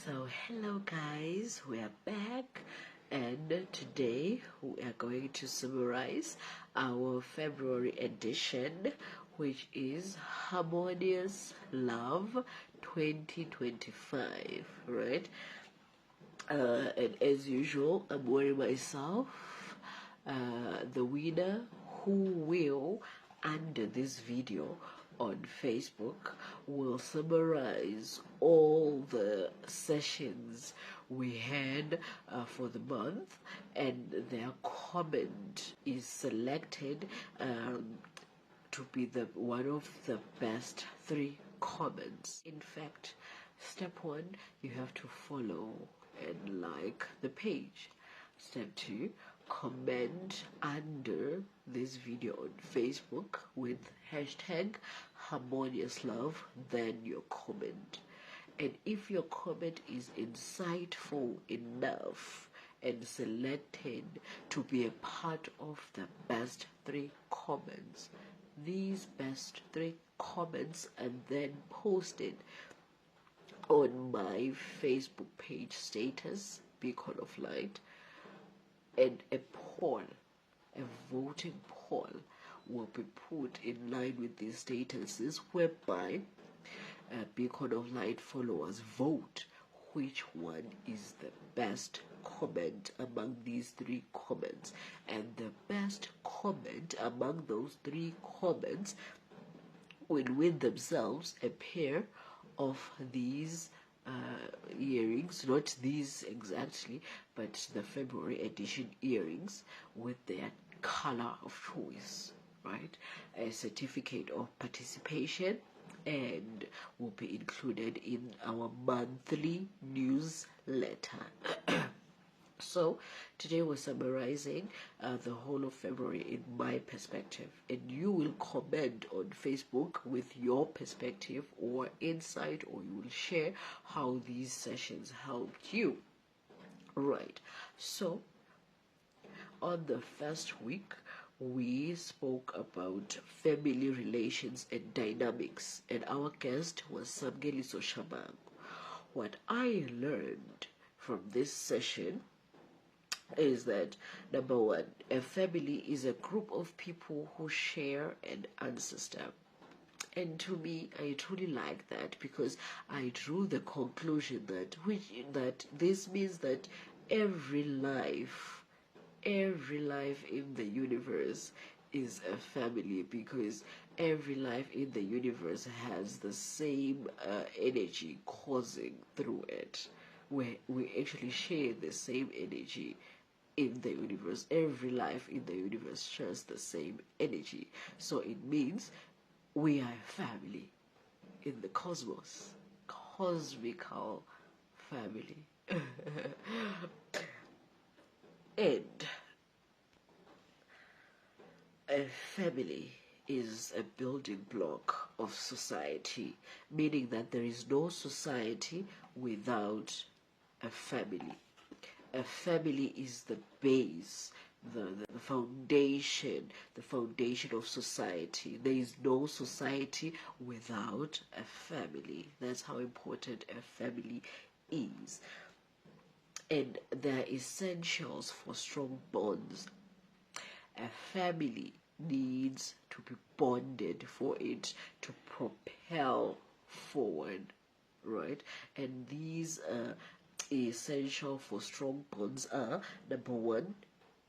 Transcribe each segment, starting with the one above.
So hello guys, we are back, and today we are going to summarize our February edition, which is Harmonious Love 2025, right? And as usual, I'm wearing myself the winner who will, under this video on Facebook, will summarize all the sessions we had for the month, and their comment is selected to be one of the best 3 comments. In fact, step 1, you have to follow and like the page. Step 2, comment under this video on Facebook with hashtag harmonious love, then your comment. And if your comment is insightful enough and selected to be a part of the best 3 comments, these best 3 comments are then posted on my Facebook page status, Beacon of Light, and a poll, a voting poll, will be put in line with these statuses, whereby Beacon of Light followers vote which one is the best comment among these 3 comments, and the best comment among those 3 comments will win themselves a pair of these earrings, not these exactly, but the February edition earrings with their color of choice, right? A certificate of participation, and will be included in our monthly newsletter. So today we're summarizing the whole of February in my perspective, and you will comment on Facebook with your perspective or insight, or you will share how these sessions helped you. Right, so on the first week we spoke about family relations and dynamics, and our guest was Samgeliso Shabang. What I learned from this session is that, number 1, a family is a group of people who share an ancestor. And to me, I truly like that, because I drew the conclusion that this means that every life in the universe is a family, because every life in the universe has the same energy coursing through it, where we actually share the same energy in the universe. Every life in the universe shares the same energy, so it means we are a family in the cosmos, cosmical family. And a family is a building block of society, meaning that there is no society without a family. A family is the base, the foundation of society. There is no society without a family. That's how important a family is. And they are essentials for strong bonds. A family needs to be bonded for it to propel forward, right? And these essential for strong bonds are, number 1,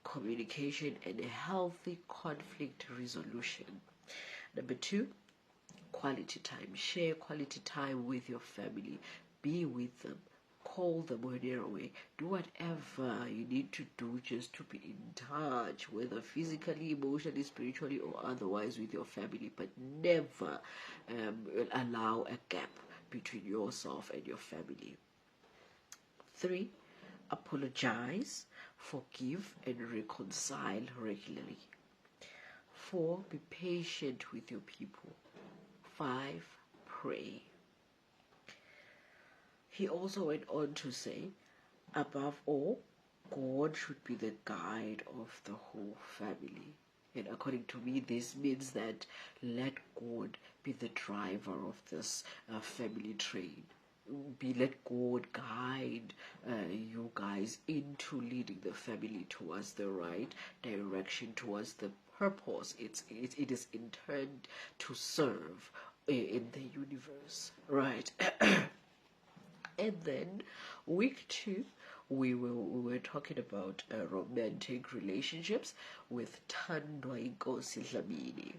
communication and a healthy conflict resolution. Number 2, quality time. Share quality time with your family. Be with them. Call them when they're away. Do whatever you need to do just to be in touch, whether physically, emotionally, spiritually, or otherwise, with your family, but never allow a gap between yourself and your family. 3, apologize, forgive, and reconcile regularly. 4, be patient with your people. 5, pray. He also went on to say, above all, God should be the guide of the whole family. And according to me, this means that let God be the driver of this family train. let God guide you guys into leading the family towards the right direction, towards the purpose it is intended to serve in the universe, right? And then week 2, we were talking about romantic relationships with Thandwa Inkosi Dlamini.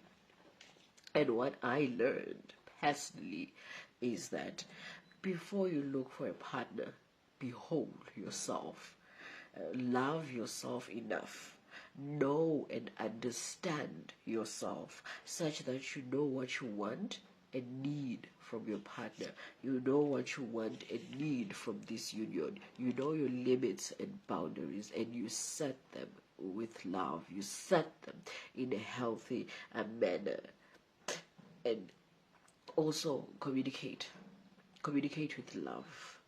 And what I learned personally is that before you look for a partner, behold yourself. Love yourself enough. Know and understand yourself such that you know what you want and need from your partner. You know what you want and need from this union. You know your limits and boundaries, and you set them with love. You set them in a healthy manner. And also communicate with love.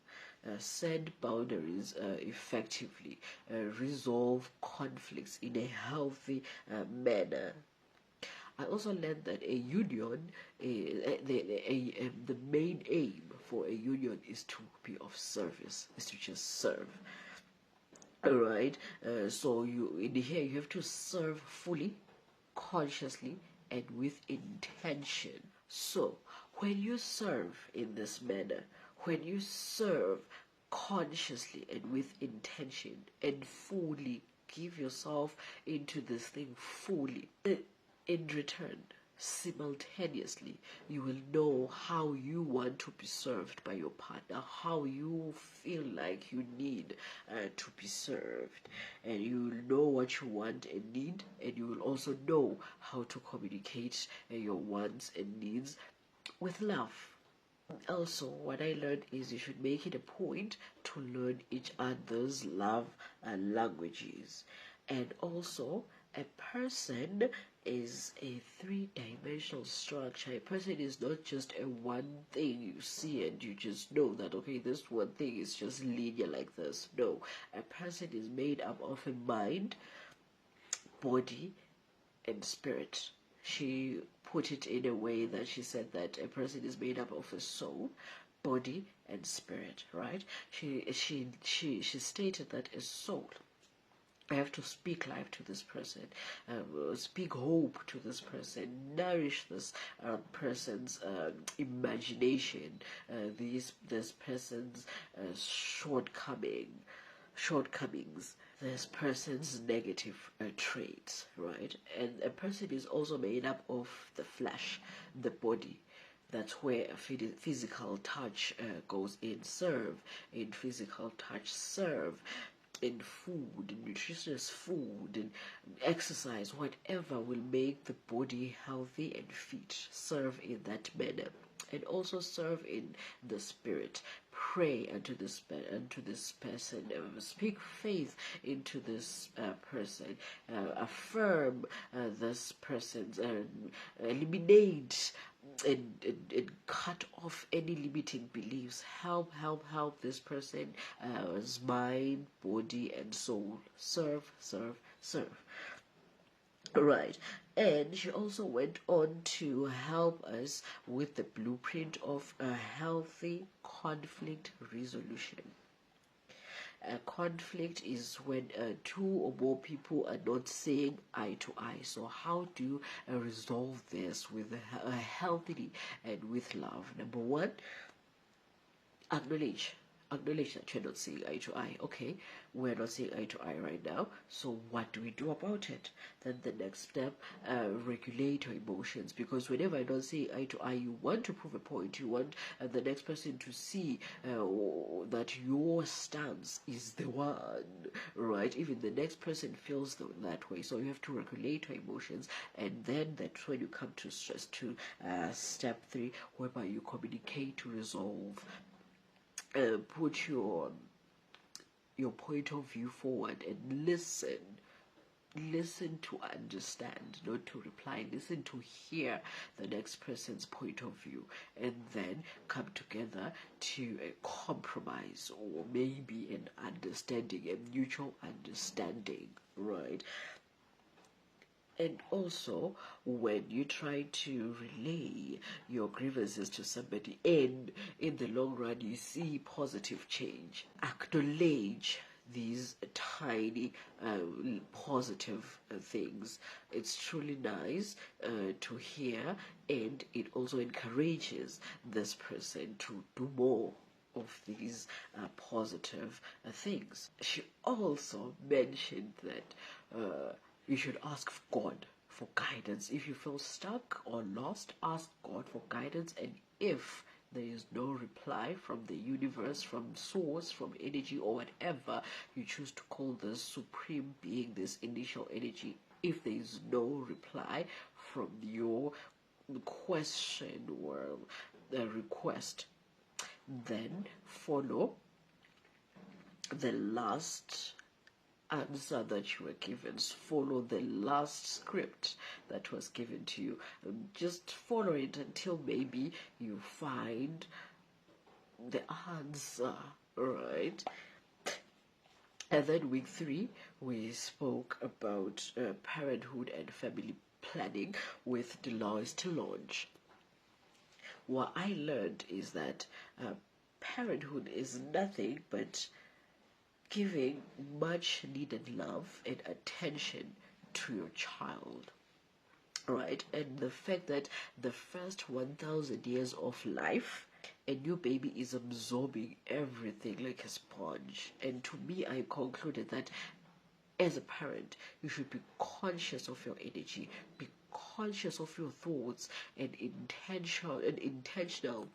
Set boundaries effectively, resolve conflicts in a healthy manner. I also learned that a union, the main aim for a union is to be of service, is to just serve. All right. So in here you have to serve fully, consciously, and with intention. So when you serve in this manner, when you serve consciously and with intention and fully give yourself into this thing fully, in return, simultaneously, you will know how you want to be served by your partner, how you feel like you need to be served, and you will know what you want and need, and you will also know how to communicate your wants and needs with love. Also, what I learned is you should make it a point to learn each other's love languages. And also, a person is a three-dimensional structure. A person is not just a one thing you see and you just know that, okay, this one thing is just linear like this. No, a person is made up of a mind, body, and spirit. She put it in a way that she said that a person is made up of a soul, body, and spirit, right? She stated that a soul, I have to speak life to this person, speak hope to this person, nourish this person's imagination, this person's shortcomings, this person's negative traits, right? And a person is also made up of the flesh, the body. That's where physical touch goes in. Serve in physical touch. Serve in food, in nutritious food, and exercise, whatever will make the body healthy and fit. Serve in that manner. And also serve in the spirit. Pray unto this person. Speak faith into this person. Affirm this person's. Eliminate and cut off any limiting beliefs. Help this person's mind, body, and soul. Serve. Right. And she also went on to help us with the blueprint of a healthy conflict resolution. A conflict is when two or more people are not saying eye to eye. So how do you resolve this with healthily and with love? Number one, acknowledge that you're not seeing eye to eye. Okay, we're not seeing eye to eye right now, so what do we do about it? Then the next step, regulate your emotions, because whenever I don't see eye to eye, you want to prove a point. You want the next person to see that your stance is the one, right? Even the next person feels that way, so you have to regulate your emotions. And then that's when you come to step 3, whereby you communicate to resolve. Put your point of view forward and listen to understand, not to reply. Listen to hear the next person's point of view, and then come together to a compromise, or maybe an understanding, a mutual understanding, right? And also, when you try to relay your grievances to somebody and in the long run you see positive change, acknowledge these tiny positive things. It's truly nice to hear, and it also encourages this person to do more of these positive things. She also mentioned that you should ask God for guidance. If you feel stuck or lost, ask God for guidance, and if there is no reply from the universe, from source, from energy, or whatever you choose to call the supreme being, this initial energy, if there is no reply from your question or the request, then follow the last answer that you were given. Follow the last script that was given to you. Just follow it until maybe you find the answer, right? And then week 3, we spoke about parenthood and family planning with Deloitte to launch. What I learned is that parenthood is nothing but giving much needed love and attention to your child, right? And the fact that the first 1,000 years of life, a new baby is absorbing everything like a sponge. And to me, I concluded that as a parent, you should be conscious of your energy, be conscious of your thoughts, and intentional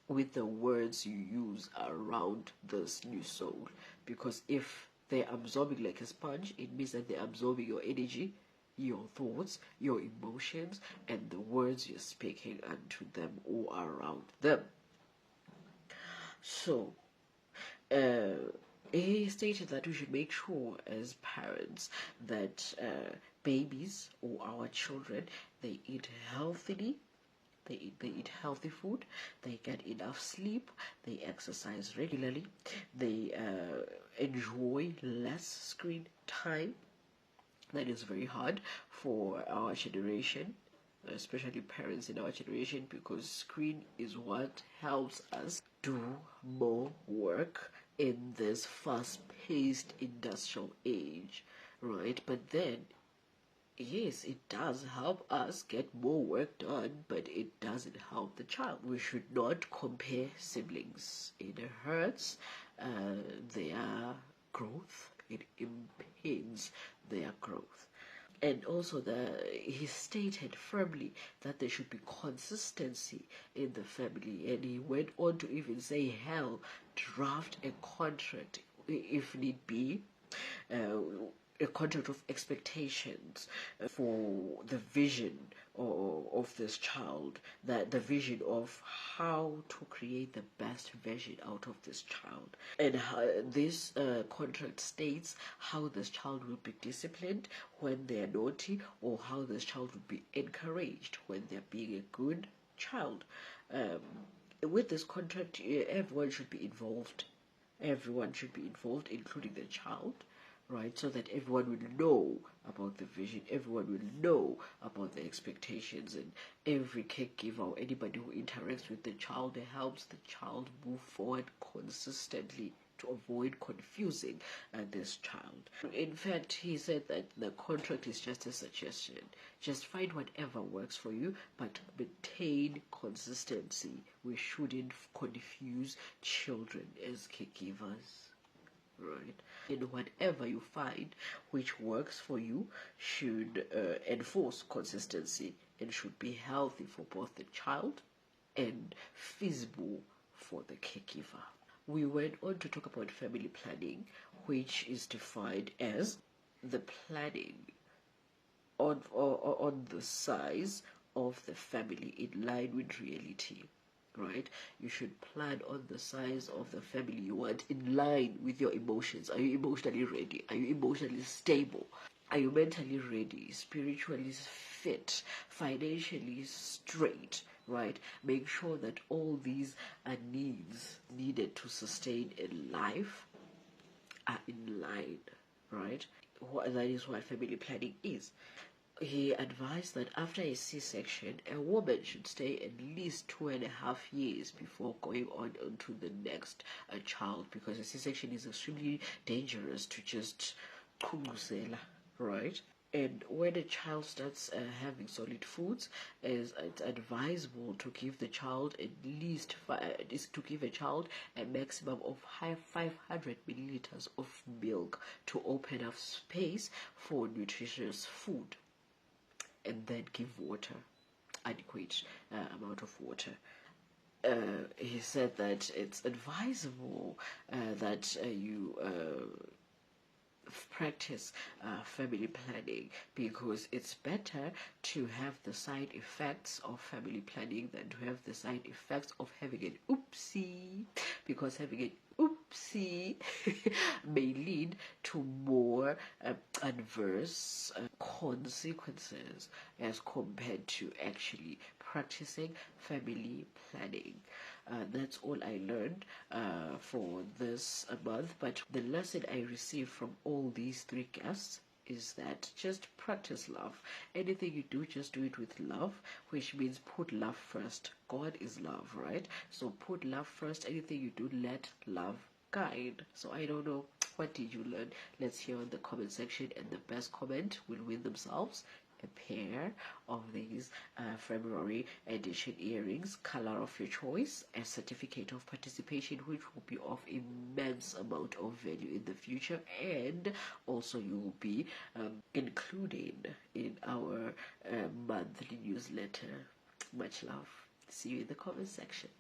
with the words you use around this new soul. Because if they're absorbing like a sponge, it means that they're absorbing your energy, your thoughts, your emotions, and the words you're speaking unto them or around them. So, he stated that we should make sure as parents that babies or our children, they eat healthily, they eat healthy food, they get enough sleep, they exercise regularly, they enjoy less screen time. That is very hard for our generation, especially parents in our generation, because screen is what helps us do more work in this fast-paced industrial age, right? But then yes, it does help us get more work done, but it doesn't help the child. We should not compare siblings. It hurts their growth. It impedes their growth. And also, he stated firmly that there should be consistency in the family. And he went on to even say, hell, draft a contract, if need be, a contract of expectations for the vision of this child, that the vision of how to create the best version out of this child. And this contract states how this child will be disciplined when they're naughty, or how this child will be encouraged when they're being a good child. With this contract, everyone should be involved. Everyone should be involved, including the child, right? So that everyone will know about the vision, everyone will know about the expectations, and every caregiver or anybody who interacts with the child helps the child move forward consistently to avoid confusing this child. In fact, he said that the contract is just a suggestion. Just find whatever works for you, but maintain consistency. We shouldn't confuse children as caregivers, right? And whatever you find which works for you should enforce consistency and should be healthy for both the child and feasible for the caregiver. We went on to talk about family planning, which is defined as the planning on the size of the family in line with reality, right? You should plan on the size of the family you want in line with your emotions. Are you emotionally ready? Are you emotionally stable? Are you mentally ready? Spiritually fit? Financially straight? Right? Make sure that all these needs needed to sustain in life are in line, right? That is what family planning is. he advised that after a C-section, a woman should stay at least 2.5 years before going on to the next child, because a C-section is extremely dangerous to just right? And when a child starts having solid foods, it's advisable to give the child at least to give a child a maximum of 500 milliliters of milk to open up space for nutritious food, and then give water, adequate amount of water. He said that it's advisable that you practice family planning, because it's better to have the side effects of family planning than to have the side effects of having an oopsie, because having an oopsie may lead to more adverse consequences as compared to actually practicing family planning. That's all I learned for this month. But the lesson I received from all these three guests is that just practice love. Anything you do, just do it with love, which means put love first. God is love, right? So put love first. Anything you do, let love guide. So I don't know, what did you learn? Let's hear in the comment section, and the best comment will win themselves a pair of these February edition earrings, color of your choice, a certificate of participation, which will be of immense amount of value in the future, and also you will be included in our monthly newsletter. Much love. See you in the comment section.